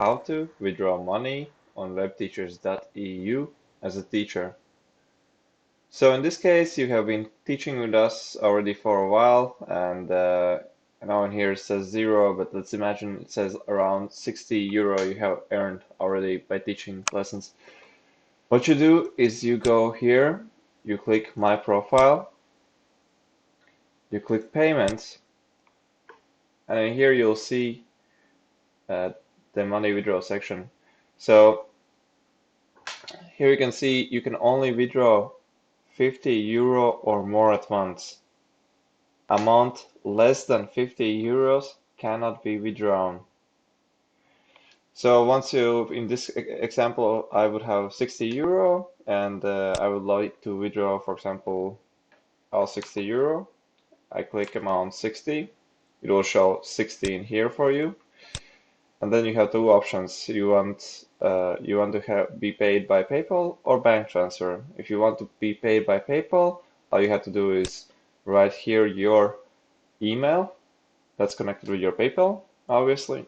how to withdraw money on WebTeachers.eu as a teacher. So in this case, you have been teaching with us already for a while, and now in here it says 0, but let's imagine it says around 60 euro you have earned already by teaching lessons. What you do is you go here, you click My Profile, you click Payments, and in here you'll see the money withdrawal section. So here you can see you can only withdraw 50 euro or more at once. Amount less than 50 euros cannot be withdrawn. So once in this example, I would have 60 euro and I would like to withdraw, for example, all 60 euro. I click amount 60. It will show 60 in here for you. And then you have two options. You want to be paid by PayPal or bank transfer. If you want to be paid by PayPal, all you have to do is write here your email that's connected with your PayPal, obviously.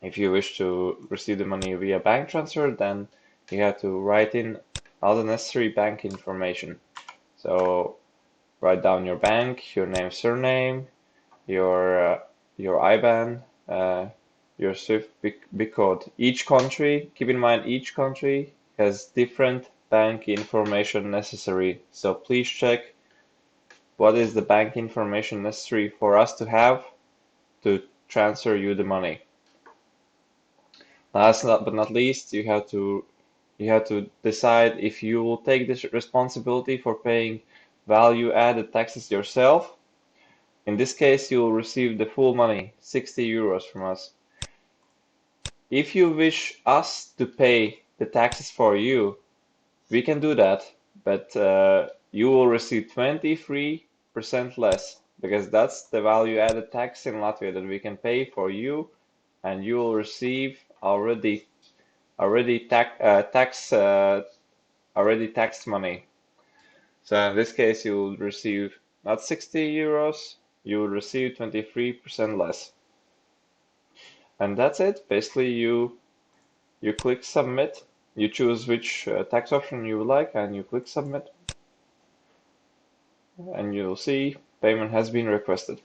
If you wish to receive the money via bank transfer, then you have to write in all the necessary bank information. So write down your bank, your name, surname, your IBAN, your SWIFT BIC code. Each country, keep in mind, each country has different bank information necessary. So please check what is the bank information necessary for us to have to transfer you the money. Last but not least, you have to decide if you will take this responsibility for paying value-added taxes yourself. In this case, you will receive the full money, 60 euros from us. If you wish us to pay the taxes for you, we can do that, but you will receive 23% less because that's the value-added tax in Latvia that we can pay for you, and you will receive already taxed money. So in this case, you will receive not 60 euros, you will receive 23% less. And that's it. Basically, you click submit, you choose which tax option you would like, and you click submit, and you'll see payment has been requested.